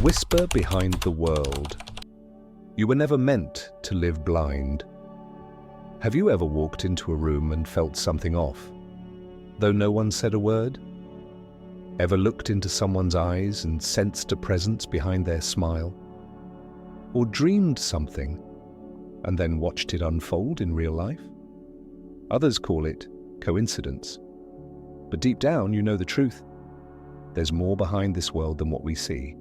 whisper behind the world. You were never meant to live blind. Have you ever walked into a room and felt something off, though no one said a word? Ever looked into someone's eyes and sensed a presence behind their smile? Or dreamed something and then watched it unfold in real life? Others call it coincidence. But deep down, you know the truth. There's more behind this world than what we see.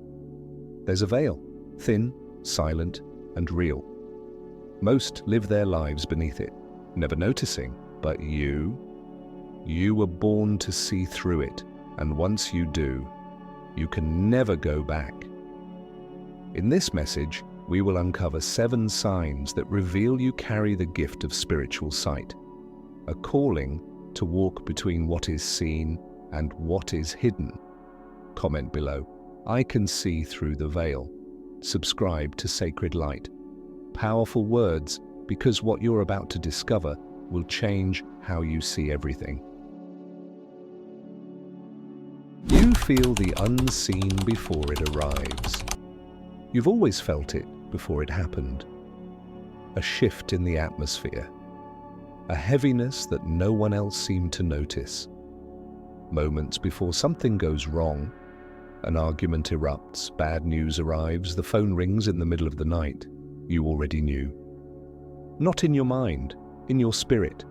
There's a veil, thin, silent, and real. Most live their lives beneath it, never noticing, but you were born to see through it, and once you do, you can never go back. In this message, we will uncover 7 signs that reveal you carry the gift of spiritual sight, a calling to walk between what is seen and what is hidden. Comment below, I can see through the veil. Subscribe to Sacred Light. Powerful words, because what you're about to discover will change how you see everything. You feel the unseen before it arrives. You've always felt it before it happened. A shift in the atmosphere. A heaviness that no one else seemed to notice. Moments before something goes wrong, an argument erupts, bad news arrives, the phone rings in the middle of the night. You already knew. Not in your mind, in your spirit.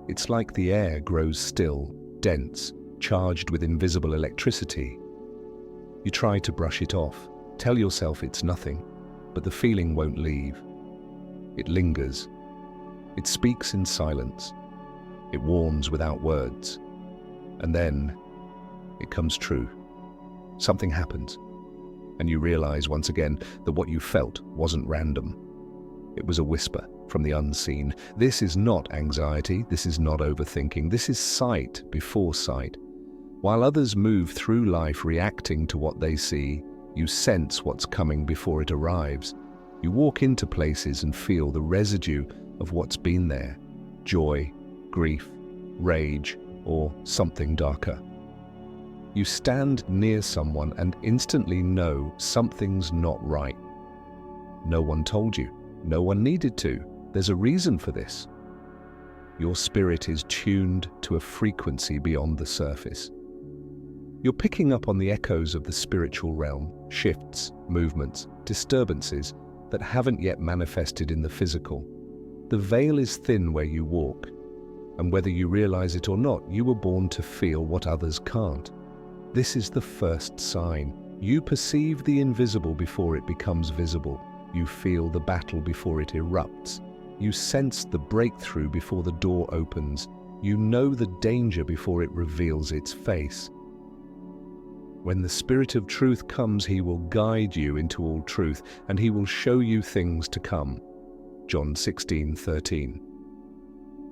It's like the air grows still, dense, charged with invisible electricity. You try to brush it off, tell yourself it's nothing, but the feeling won't leave. It lingers. It speaks in silence. It warns without words. And then it comes true. Something happens, and you realize once again that what you felt wasn't random. It was a whisper from the unseen. This is not anxiety, this is not overthinking, this is sight before sight. While others move through life reacting to what they see, you sense what's coming before it arrives. You walk into places and feel the residue of what's been there: joy, grief, rage, or something darker. You stand near someone and instantly know something's not right. No one told you. No one needed to. There's a reason for this. Your spirit is tuned to a frequency beyond the surface. You're picking up on the echoes of the spiritual realm, shifts, movements, disturbances that haven't yet manifested in the physical. The veil is thin where you walk, and whether you realize it or not, you were born to feel what others can't. This is the first sign. You perceive the invisible before it becomes visible. You feel the battle before it erupts. You sense the breakthrough before the door opens. You know the danger before it reveals its face. When the Spirit of truth comes, he will guide you into all truth, and he will show you things to come. John 16:13.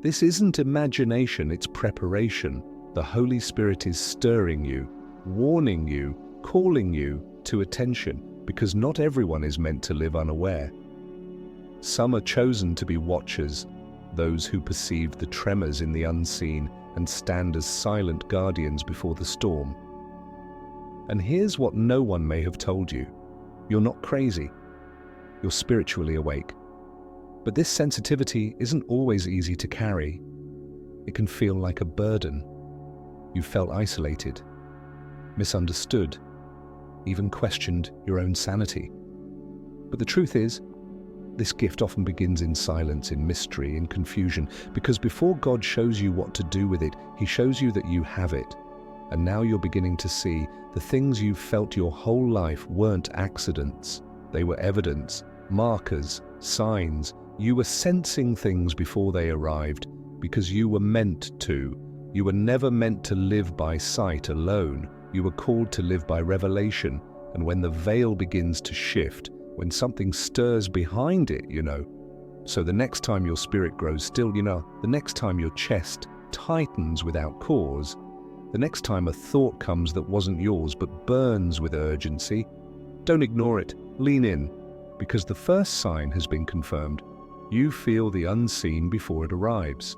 This isn't imagination, it's preparation. The Holy Spirit is stirring you, warning you, calling you to attention, because not everyone is meant to live unaware. Some are chosen to be watchers, those who perceive the tremors in the unseen and stand as silent guardians before the storm. And here's what no one may have told you. You're not crazy. You're spiritually awake. But this sensitivity isn't always easy to carry. It can feel like a burden. You felt isolated, misunderstood, even questioned your own sanity. But the truth is, this gift often begins in silence, in mystery, in confusion, because before God shows you what to do with it, he shows you that you have it. And now you're beginning to see the things you've felt your whole life weren't accidents. They were evidence, markers, signs. You were sensing things before they arrived because you were meant to. You were never meant to live by sight alone. You were called to live by revelation. And when the veil begins to shift, when something stirs behind it, so the next time your spirit grows still, the next time your chest tightens without cause, the next time a thought comes that wasn't yours but burns with urgency, don't ignore it, lean in, because the first sign has been confirmed. You feel the unseen before it arrives.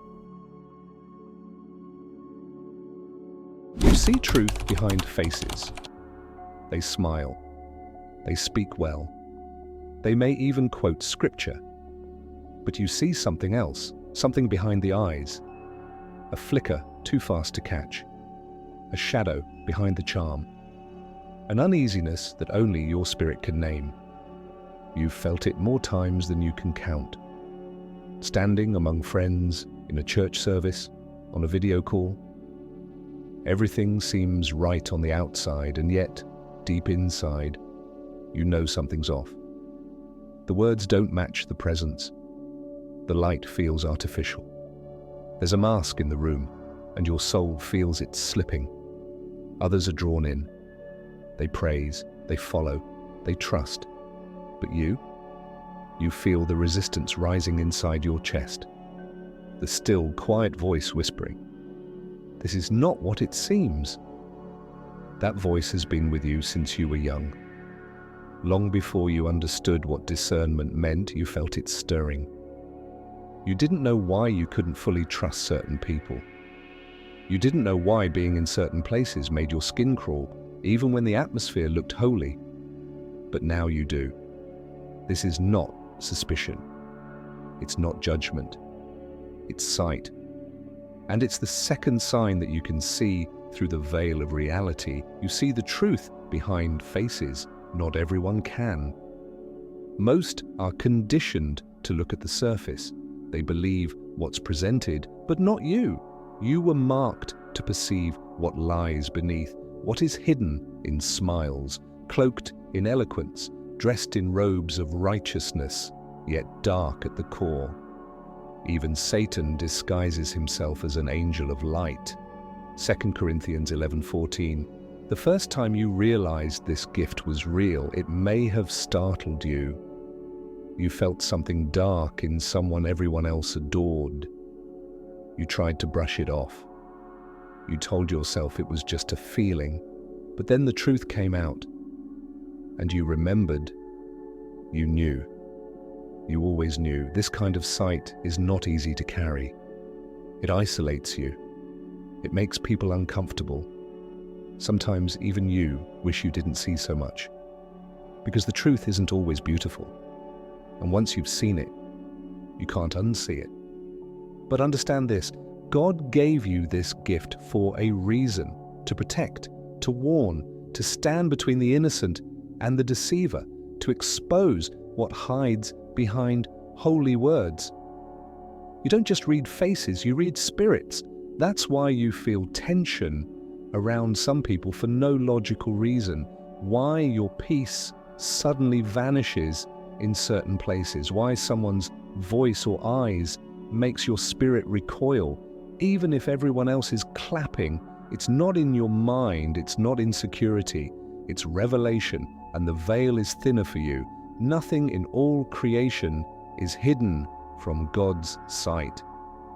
You see truth behind faces. They smile. They speak well. They may even quote scripture. But you see something else, something behind the eyes. A flicker too fast to catch. A shadow behind the charm. An uneasiness that only your spirit can name. You've felt it more times than you can count. Standing among friends, in a church service, on a video call. Everything seems right on the outside, and yet, deep inside, you know something's off. The words don't match the presence. The light feels artificial. There's a mask in the room, and your soul feels it slipping. Others are drawn in. They praise, they follow, they trust. But you feel the resistance rising inside your chest. The still, quiet voice whispering, "This is not what it seems." That voice has been with you since you were young. Long before you understood what discernment meant, you felt it stirring. You didn't know why you couldn't fully trust certain people. You didn't know why being in certain places made your skin crawl, even when the atmosphere looked holy. But now you do. This is not suspicion. It's not judgment. It's sight. And it's the second sign that you can see through the veil of reality. You see the truth behind faces. Not everyone can. Most are conditioned to look at the surface. They believe what's presented, but not you. You were marked to perceive what lies beneath, what is hidden in smiles, cloaked in eloquence, dressed in robes of righteousness, yet dark at the core. Even Satan disguises himself as an angel of light. 2 Corinthians 11:14. The first time you realized this gift was real, it may have startled you. You felt something dark in someone everyone else adored. You tried to brush it off. You told yourself it was just a feeling, but then the truth came out. And you remembered. You knew. You always knew. This kind of sight is not easy to carry. It isolates you. It makes people uncomfortable. Sometimes even you wish you didn't see so much. Because the truth isn't always beautiful. And once you've seen it, you can't unsee it. But understand this, God gave you this gift for a reason, to protect, to warn, to stand between the innocent and the deceiver, to expose what hides behind holy words. You don't just read faces, you read spirits. That's why you feel tension around some people for no logical reason. Why your peace suddenly vanishes in certain places. Why someone's voice or eyes makes your spirit recoil. Even if everyone else is clapping, it's not in your mind, it's not insecurity, it's revelation, and the veil is thinner for you. Nothing in all creation is hidden from God's sight.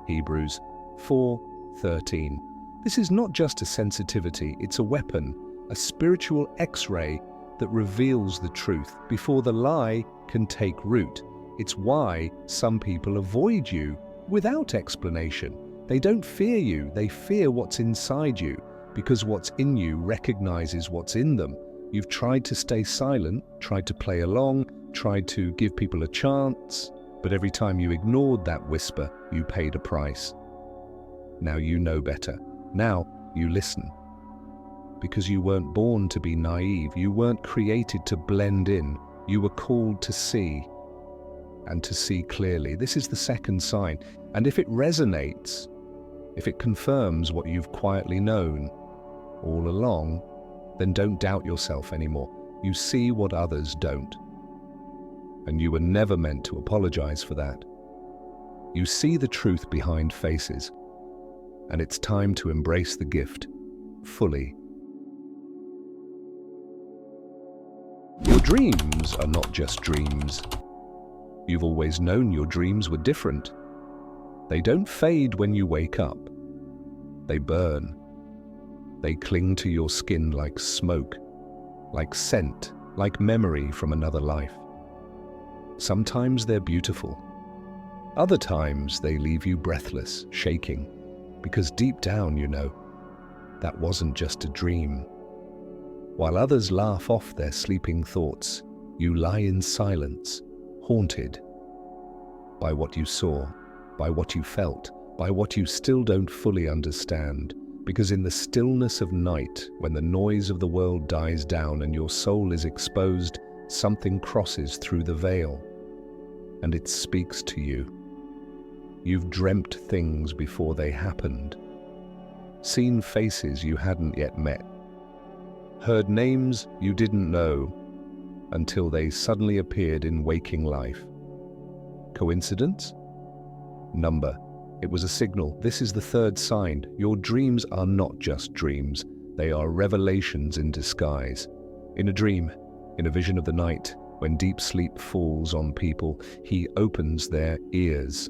Hebrews 4:13. This is not just a sensitivity, it's a weapon, a spiritual X-ray that reveals the truth before the lie can take root. It's why some people avoid you without explanation. They don't fear you, they fear what's inside you, because what's in you recognizes what's in them. You've tried to stay silent, tried to play along, tried to give people a chance, but every time you ignored that whisper, you paid a price. Now you know better. Now you listen. Because you weren't born to be naive, you weren't created to blend in, you were called to see, and to see clearly. This is the second sign, and if it resonates, if it confirms what you've quietly known all along, then don't doubt yourself anymore. You see what others don't. And you were never meant to apologize for that. You see the truth behind faces, and it's time to embrace the gift fully. Your dreams are not just dreams. You've always known your dreams were different. They don't fade when you wake up. They burn. They cling to your skin like smoke, like scent, like memory from another life. Sometimes they're beautiful. Other times they leave you breathless, shaking, because deep down you know that wasn't just a dream. While others laugh off their sleeping thoughts, you lie in silence, haunted by what you saw, by what you felt, by what you still don't fully understand. Because in the stillness of night, when the noise of the world dies down and your soul is exposed, something crosses through the veil, and it speaks to you. You've dreamt things before they happened, seen faces you hadn't yet met, heard names you didn't know until they suddenly appeared in waking life. Coincidence? Number. It was a signal. This is the third sign. Your dreams are not just dreams. They are revelations in disguise. In a dream, in a vision of the night, when deep sleep falls on people, he opens their ears.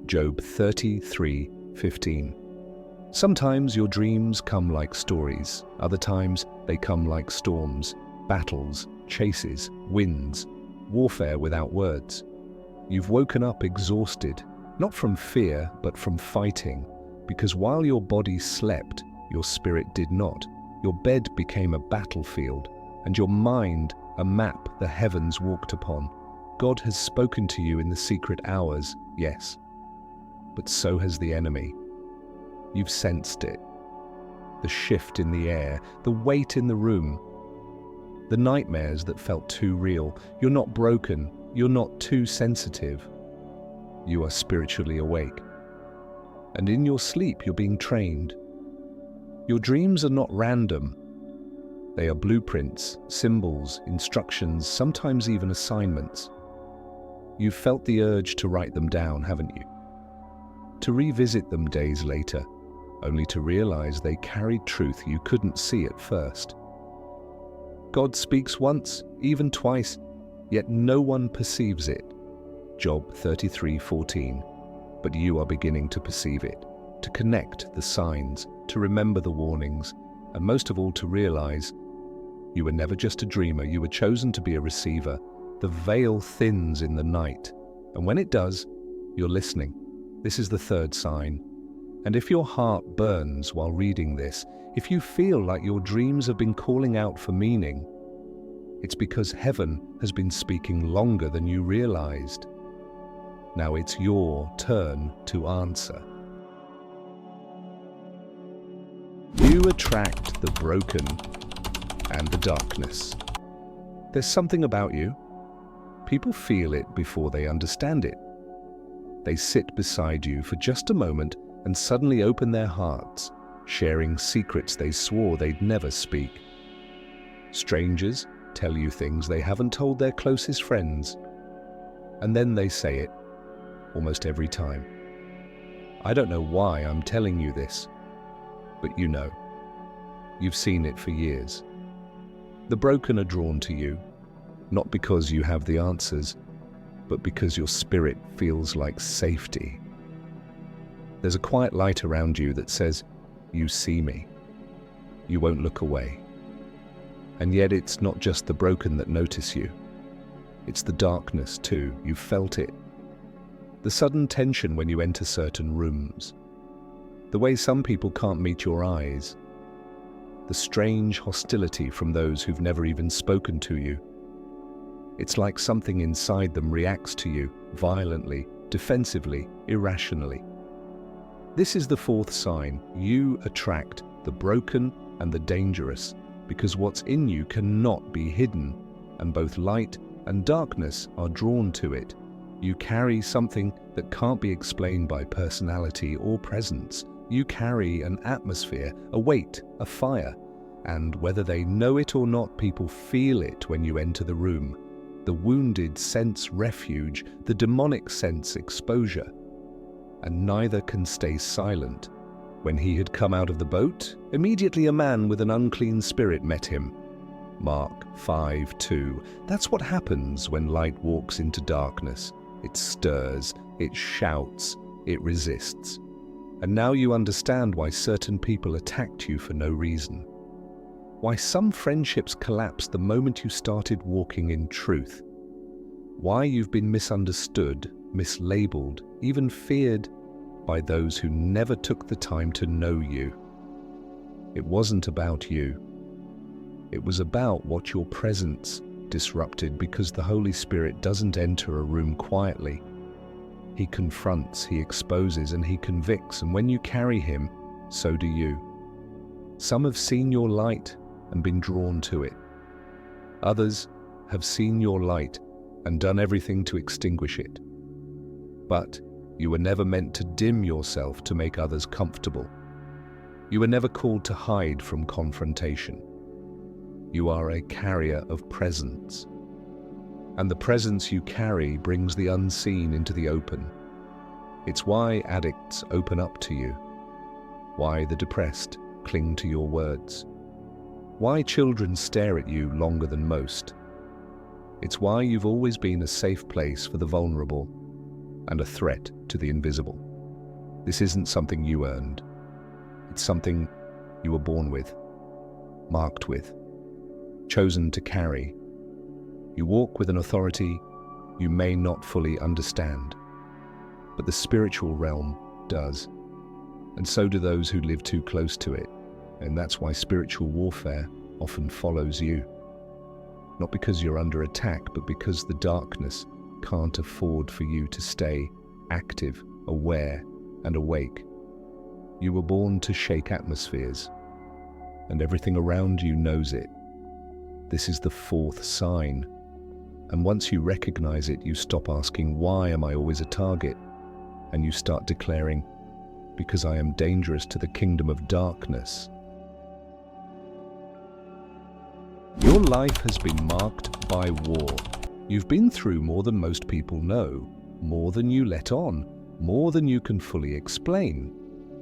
Job 33:15. Sometimes your dreams come like stories. Other times they come like storms, battles, chases, winds, warfare without words. You've woken up exhausted, not from fear, but from fighting, because while your body slept, your spirit did not. Your bed became a battlefield, and your mind a map the heavens walked upon. God has spoken to you in the secret hours, yes, but so has the enemy. You've sensed it. The shift in the air, the weight in the room, the nightmares that felt too real. You're not broken, you're not too sensitive. You are spiritually awake. And in your sleep, you're being trained. Your dreams are not random. They are blueprints, symbols, instructions, sometimes even assignments. You've felt the urge to write them down, haven't you? To revisit them days later, only to realize they carried truth you couldn't see at first. God speaks once, even twice, yet no one perceives it. Job 33:14. But you are beginning to perceive it, to connect the signs, to remember the warnings, and most of all to realize you were never just a dreamer, you were chosen to be a receiver. The veil thins in the night, and when it does, you're listening. This is the third sign. And if your heart burns while reading this, if you feel like your dreams have been calling out for meaning, it's because heaven has been speaking longer than you realized. Now it's your turn to answer. You attract the broken and the darkness. There's something about you. People feel it before they understand it. They sit beside you for just a moment and suddenly open their hearts, sharing secrets they swore they'd never speak. Strangers tell you things they haven't told their closest friends. And then they say it, almost every time. I don't know why I'm telling you this, but you know. You've seen it for years. The broken are drawn to you, not because you have the answers, but because your spirit feels like safety. There's a quiet light around you that says, you see me. You won't look away. And yet it's not just the broken that notice you. It's the darkness too. You've felt it. The sudden tension when you enter certain rooms. The way some people can't meet your eyes. The strange hostility from those who've never even spoken to you. It's like something inside them reacts to you violently, defensively, irrationally. This is the fourth sign. You attract the broken and the dangerous because what's in you cannot be hidden, and both light and darkness are drawn to it. You carry something that can't be explained by personality or presence. You carry an atmosphere, a weight, a fire, and whether they know it or not, people feel it when you enter the room. The wounded sense refuge, the demonic sense exposure, and neither can stay silent. When he had come out of the boat, immediately a man with an unclean spirit met him. Mark 5:2. That's what happens when light walks into darkness. It stirs, it shouts, it resists. And now you understand why certain people attacked you for no reason. Why some friendships collapsed the moment you started walking in truth. Why you've been misunderstood, mislabeled, even feared by those who never took the time to know you. It wasn't about you. It was about what your presence disrupted, because the Holy Spirit doesn't enter a room quietly. He confronts, he exposes, and he convicts, and when you carry him, so do you. Some have seen your light and been drawn to it. Others have seen your light and done everything to extinguish it. But you were never meant to dim yourself to make others comfortable. You were never called to hide from confrontation. You are a carrier of presence. And the presence you carry brings the unseen into the open. It's why addicts open up to you. Why the depressed cling to your words. Why children stare at you longer than most. It's why you've always been a safe place for the vulnerable and a threat to the invisible. This isn't something you earned. It's something you were born with, marked with, chosen to carry. You walk with an authority you may not fully understand, but the spiritual realm does, and so do those who live too close to it. And that's why spiritual warfare often follows you. Not because you're under attack, but because the darkness can't afford for you to stay active, aware, and awake. You were born to shake atmospheres, and everything around you knows it. This is the fourth sign. And once you recognize it, you stop asking, why am I always a target? And you start declaring, because I am dangerous to the kingdom of darkness. Your life has been marked by war. You've been through more than most people know, more than you let on, more than you can fully explain.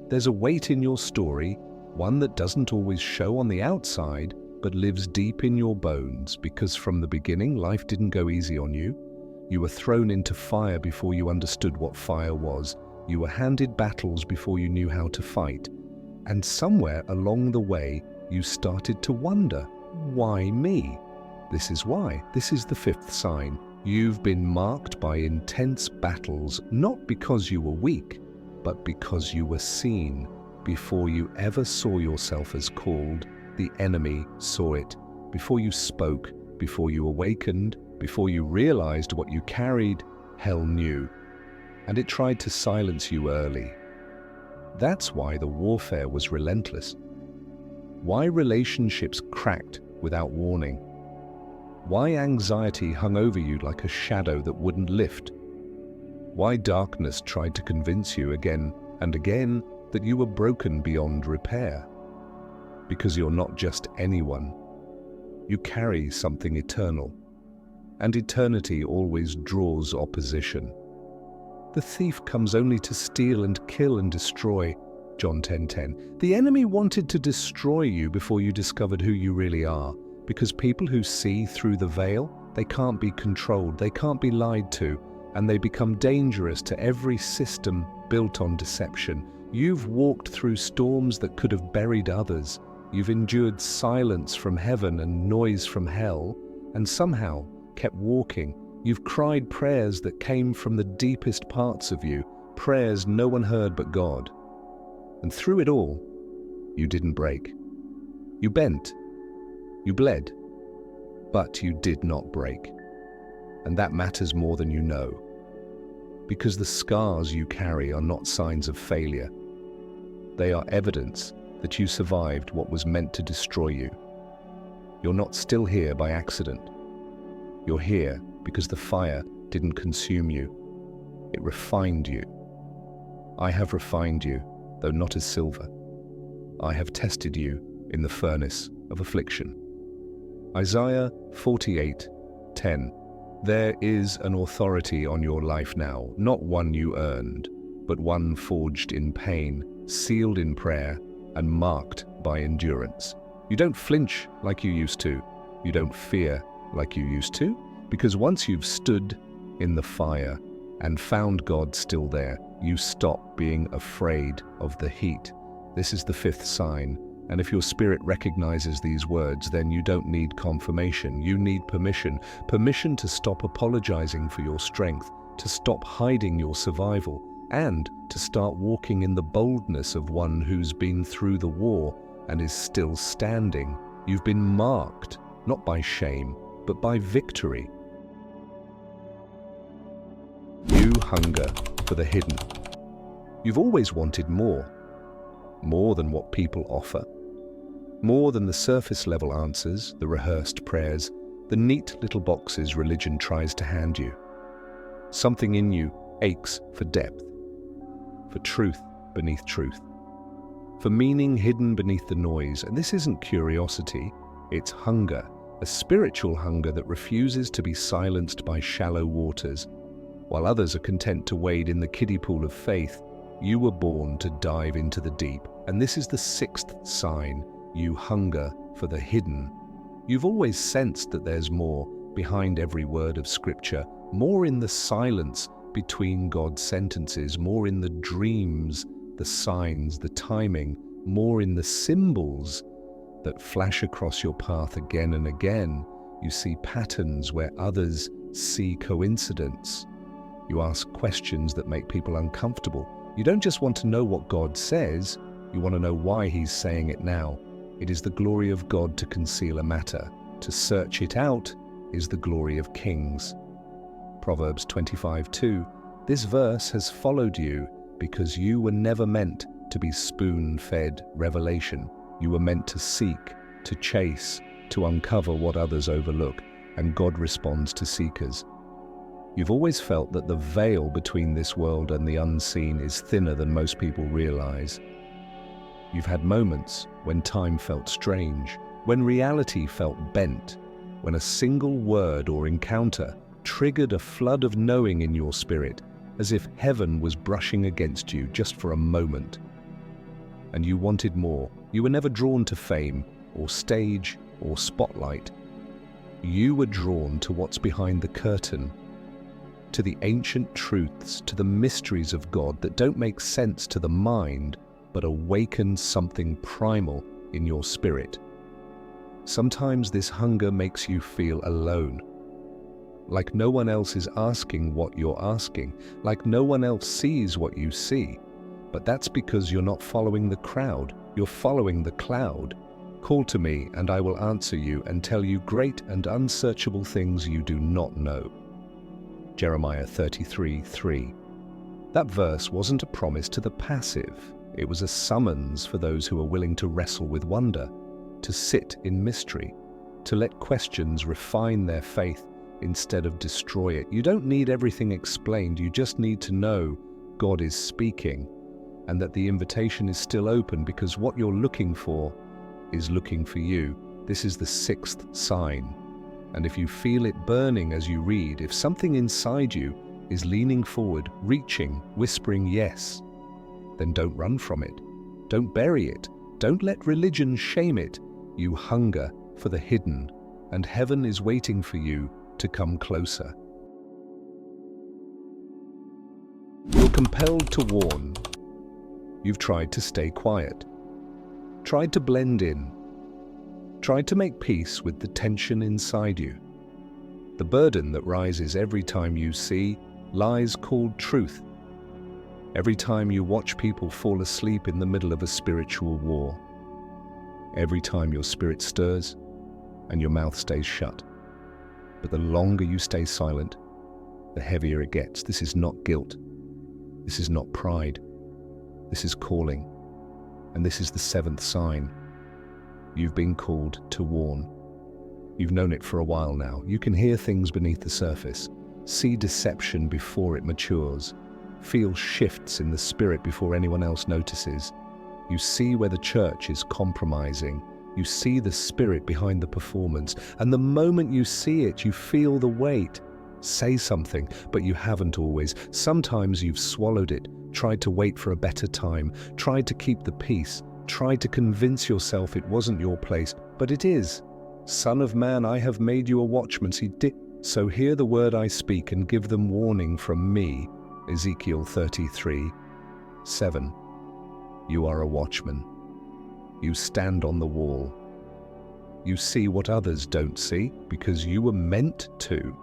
There's a weight in your story, one that doesn't always show on the outside, but lives deep in your bones, because from the beginning, life didn't go easy on you. You were thrown into fire before you understood what fire was. You were handed battles before you knew how to fight. And somewhere along the way, you started to wonder, why me? This is why. This is the fifth sign. You've been marked by intense battles, not because you were weak, but because you were seen. Before you ever saw yourself as called, the enemy saw it. Before you spoke, before you awakened, before you realized what you carried, hell knew. And it tried to silence you early. That's why the warfare was relentless. Why relationships cracked without warning. Why anxiety hung over you like a shadow that wouldn't lift. Why darkness tried to convince you again and again that you were broken beyond repair. Because you're not just anyone. You carry something eternal. And eternity always draws opposition. The thief comes only to steal and kill and destroy. John 10:10. The enemy wanted to destroy you before you discovered who you really are. Because people who see through the veil, they can't be controlled, they can't be lied to, and they become dangerous to every system built on deception. You've walked through storms that could have buried others. You've endured silence from heaven and noise from hell, and somehow kept walking. You've cried prayers that came from the deepest parts of you, prayers no one heard but God. And through it all, you didn't break. You bent, you bled, but you did not break. And that matters more than you know. Because the scars you carry are not signs of failure. They are evidence that you survived what was meant to destroy you. You're not still here by accident. You're here because the fire didn't consume you. It refined you. I have refined you, though not as silver. I have tested you in the furnace of affliction. Isaiah 48:10. There is an authority on your life now, not one you earned, but one forged in pain, sealed in prayer, and marked by endurance. You don't flinch like you used to. You don't fear like you used to, because once you've stood in the fire and found God still there, you stop being afraid of the heat. This is the fifth sign. And if your spirit recognizes these words, then you don't need confirmation. You need permission. Permission to stop apologizing for your strength, to stop hiding your survival, and to start walking in the boldness of one who's been through the war and is still standing. You've been marked, not by shame, but by victory. You hunger for the hidden. You've always wanted more. More than what people offer. More than the surface-level answers, the rehearsed prayers, the neat little boxes religion tries to hand you. Something in you aches for depth, for truth beneath truth, for meaning hidden beneath the noise. And this isn't curiosity, it's hunger, a spiritual hunger that refuses to be silenced by shallow waters. While others are content to wade in the kiddie pool of faith, you were born to dive into the deep. And this is the sixth sign. You hunger for the hidden. You've always sensed that there's more behind every word of Scripture, more in the silence between God's sentences, more in the dreams, the signs, the timing, more in the symbols that flash across your path again and again. You see patterns where others see coincidence. You ask questions that make people uncomfortable. You don't just want to know what God says, you want to know why He's saying it now. It is the glory of God to conceal a matter. To search it out is the glory of kings. Proverbs 25:2. This verse has followed you because you were never meant to be spoon-fed revelation. You were meant to seek, to chase, to uncover what others overlook, and God responds to seekers. You've always felt that the veil between this world and the unseen is thinner than most people realize. You've had moments when time felt strange, when reality felt bent, when a single word or encounter triggered a flood of knowing in your spirit, as if heaven was brushing against you just for a moment. And you wanted more. You were never drawn to fame, or stage, or spotlight. You were drawn to what's behind the curtain, to the ancient truths, to the mysteries of God that don't make sense to the mind, but awaken something primal in your spirit. Sometimes this hunger makes you feel alone, like no one else is asking what you're asking, like no one else sees what you see. But that's because you're not following the crowd, you're following the cloud. Call to me, and I will answer you and tell you great and unsearchable things you do not know. Jeremiah 33:3. That verse wasn't a promise to the passive. It was a summons for those who are willing to wrestle with wonder, to sit in mystery, to let questions refine their faith instead of destroy it. You don't need everything explained, you just need to know God is speaking and that the invitation is still open, because what you're looking for is looking for you. This is the sixth sign. And if you feel it burning as you read, if something inside you is leaning forward, reaching, whispering yes, then don't run from it. Don't bury it. Don't let religion shame it. You hunger for the hidden, and heaven is waiting for you to come closer. You're compelled to warn. You've tried to stay quiet, tried to blend in, tried to make peace with the tension inside you. The burden that rises every time you see lies called truth. Every time you watch people fall asleep in the middle of a spiritual war. Every time your spirit stirs and your mouth stays shut. But the longer you stay silent, the heavier it gets. This is not guilt. This is not pride. This is calling. And this is the seventh sign. You've been called to warn. You've known it for a while now. You can hear things beneath the surface, see deception before it matures, feel shifts in the spirit before anyone else notices. You see where the church is compromising. You see the spirit behind the performance. And the moment you see it, you feel the weight. Say something, but you haven't always. Sometimes you've swallowed it, tried to wait for a better time, tried to keep the peace, tried to convince yourself it wasn't your place, but it is. Son of man, I have made you a watchman. So hear the word I speak and give them warning from me. Ezekiel 33:7. You are a watchman. You stand on the wall. You see what others don't see because you were meant to.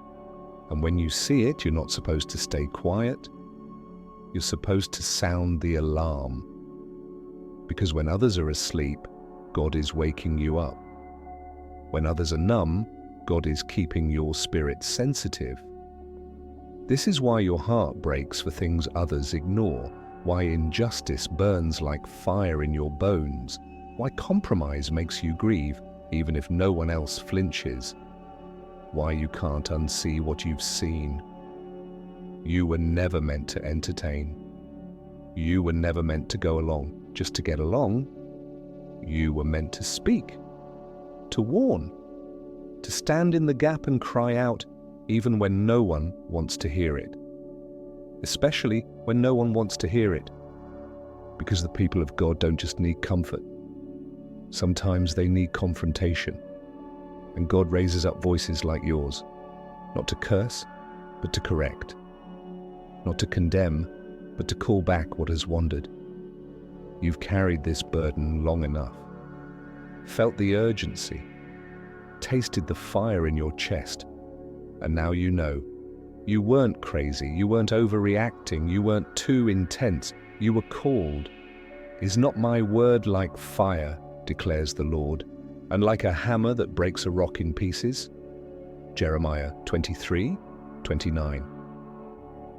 And when you see it, you're not supposed to stay quiet. You're supposed to sound the alarm. Because when others are asleep, God is waking you up. When others are numb, God is keeping your spirit sensitive. This is why your heart breaks for things others ignore, why injustice burns like fire in your bones, why compromise makes you grieve even if no one else flinches, why you can't unsee what you've seen. You were never meant to entertain. You were never meant to go along just to get along. You were meant to speak, to warn, to stand in the gap and cry out even when no one wants to hear it. Especially when no one wants to hear it. Because the people of God don't just need comfort. Sometimes they need confrontation. And God raises up voices like yours, not to curse, but to correct. Not to condemn, but to call back what has wandered. You've carried this burden long enough, felt the urgency, tasted the fire in your chest, and now you know. You weren't crazy, you weren't overreacting, you weren't too intense, you were called. Is not my word like fire, declares the Lord, and like a hammer that breaks a rock in pieces? Jeremiah 23:29.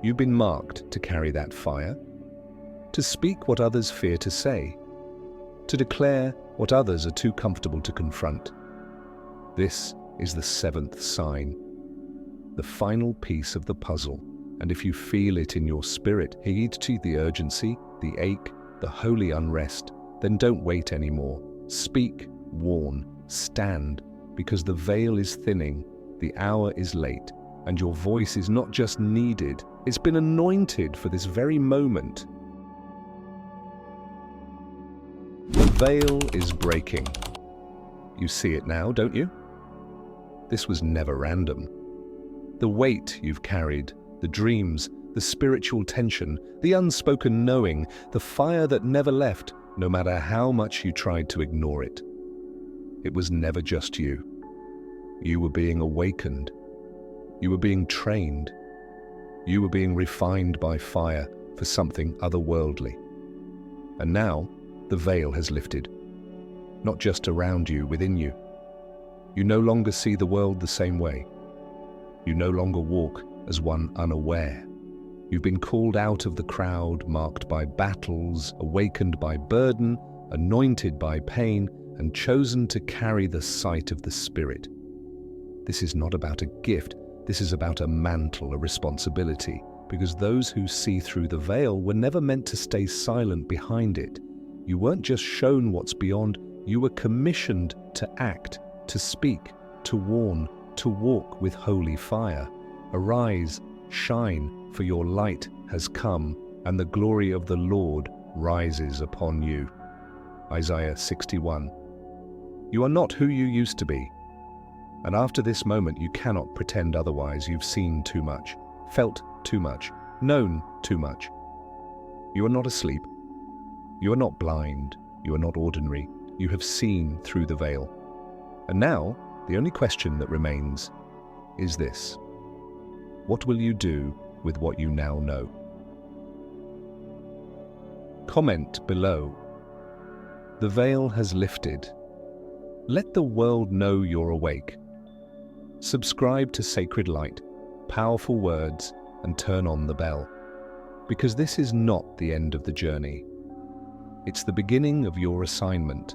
You've been marked to carry that fire, to speak what others fear to say, to declare what others are too comfortable to confront. This is the seventh sign, the final piece of the puzzle, and if you feel it in your spirit, heed to the urgency, the ache, the holy unrest, then don't wait anymore. Speak, warn, stand, because the veil is thinning, the hour is late, and your voice is not just needed, it's been anointed for this very moment. The veil is breaking. You see it now, don't you? This was never random. The weight you've carried, the dreams, the spiritual tension, the unspoken knowing, the fire that never left, no matter how much you tried to ignore it. It was never just you. You were being awakened. You were being trained. You were being refined by fire for something otherworldly. And now, the veil has lifted. Not just around you, within you. You no longer see the world the same way. You no longer walk as one unaware. You've been called out of the crowd, marked by battles, awakened by burden, anointed by pain, and chosen to carry the sight of the Spirit. This is not about a gift, this is about a mantle, a responsibility, because those who see through the veil were never meant to stay silent behind it. You weren't just shown what's beyond, you were commissioned to act, to speak, to warn, to walk with holy fire. Arise, shine, for your light has come, and the glory of the Lord rises upon you. Isaiah 61. You are not who you used to be. And after this moment, you cannot pretend otherwise. You've seen too much, felt too much, known too much. You are not asleep. You are not blind. You are not ordinary. You have seen through the veil. And now, the only question that remains is this: what will you do with what you now know? Comment below. The veil has lifted. Let the world know you're awake. Subscribe to Sacred Light, Powerful Words, and turn on the bell. Because this is not the end of the journey. It's the beginning of your assignment.